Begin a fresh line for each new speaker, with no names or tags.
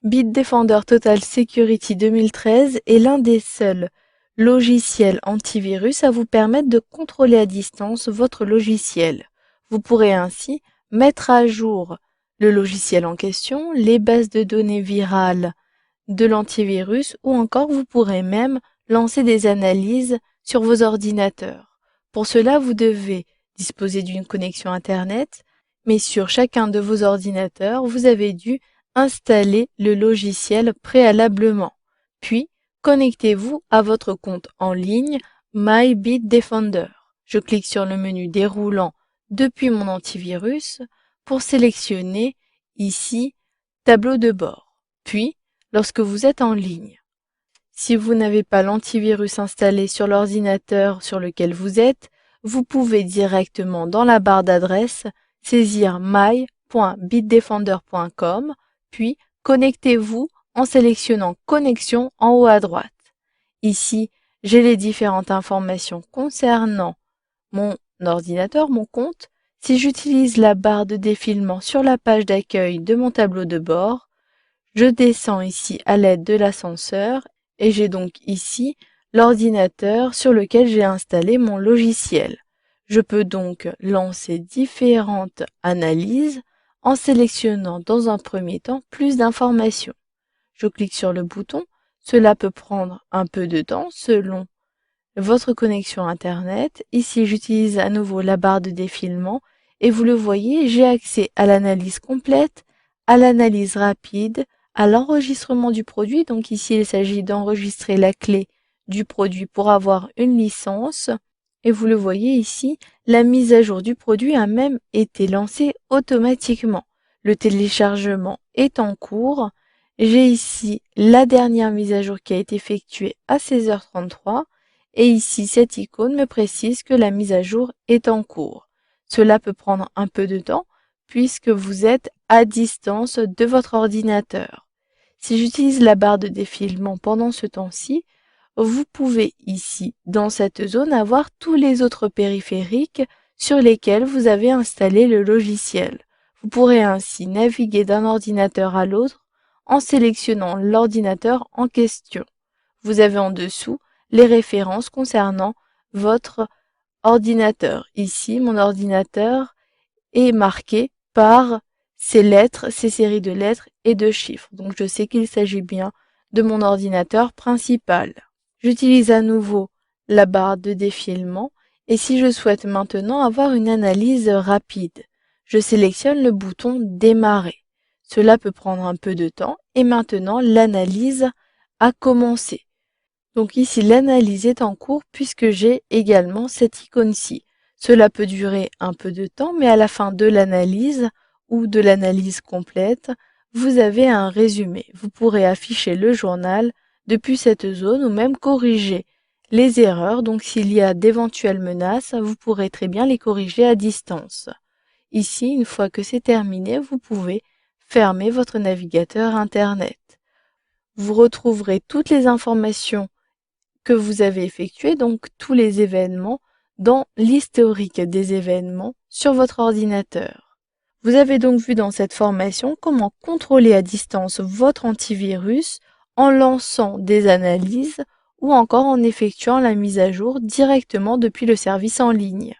Bitdefender Total Security 2013 est l'un des seuls logiciels antivirus à vous permettre de contrôler à distance votre logiciel. Vous pourrez ainsi mettre à jour le logiciel en question, les bases de données virales de l'antivirus ou encore vous pourrez même lancer des analyses sur vos ordinateurs. Pour cela, vous devez disposer d'une connexion Internet, mais sur chacun de vos ordinateurs, vous avez dû installer le logiciel préalablement. Puis, connectez-vous à votre compte en ligne MyBitDefender. Je clique sur le menu déroulant depuis mon antivirus pour sélectionner ici Tableau de bord. Puis, lorsque vous êtes en ligne, si vous n'avez pas l'antivirus installé sur l'ordinateur sur lequel vous êtes, vous pouvez directement dans la barre d'adresse saisir my.bitdefender.com, puis connectez-vous en sélectionnant Connexion en haut à droite. Ici, j'ai les différentes informations concernant mon ordinateur, mon compte. Si j'utilise la barre de défilement sur la page d'accueil de mon tableau de bord, je descends ici à l'aide de l'ascenseur et j'ai donc ici l'ordinateur sur lequel j'ai installé mon logiciel. Je peux donc lancer différentes analyses en sélectionnant dans un premier temps plus d'informations. Je clique sur le bouton, cela peut prendre un peu de temps selon votre connexion Internet. Ici, j'utilise à nouveau la barre de défilement et vous le voyez, j'ai accès à l'analyse complète, à l'analyse rapide, à l'enregistrement du produit. Donc ici, il s'agit d'enregistrer la clé du produit pour avoir une licence. Et vous le voyez ici, la mise à jour du produit a même été lancée automatiquement. Le téléchargement est en cours. J'ai ici la dernière mise à jour qui a été effectuée à 16h33. Et ici, cette icône me précise que la mise à jour est en cours. Cela peut prendre un peu de temps puisque vous êtes à distance de votre ordinateur. Si j'utilise la barre de défilement pendant ce temps-ci, vous pouvez ici, dans cette zone, avoir tous les autres périphériques sur lesquels vous avez installé le logiciel. Vous pourrez ainsi naviguer d'un ordinateur à l'autre en sélectionnant l'ordinateur en question. Vous avez en dessous les références concernant votre ordinateur. Ici, mon ordinateur est marqué par ces lettres, ces séries de lettres et de chiffres. Donc je sais qu'il s'agit bien de mon ordinateur principal. J'utilise à nouveau la barre de défilement et si je souhaite maintenant avoir une analyse rapide, je sélectionne le bouton Démarrer. Cela peut prendre un peu de temps et maintenant l'analyse a commencé. Donc ici, l'analyse est en cours puisque j'ai également cette icône-ci. Cela peut durer un peu de temps, mais à la fin de l'analyse ou de l'analyse complète, vous avez un résumé. Vous pourrez afficher le journal depuis cette zone ou même corriger les erreurs. Donc s'il y a d'éventuelles menaces, vous pourrez très bien les corriger à distance. Ici, une fois que c'est terminé, vous pouvez fermer votre navigateur Internet. Vous retrouverez toutes les informations que vous avez effectué, donc tous les événements, dans l'historique des événements sur votre ordinateur. Vous avez donc vu dans cette formation comment contrôler à distance votre antivirus en lançant des analyses ou encore en effectuant la mise à jour directement depuis le service en ligne.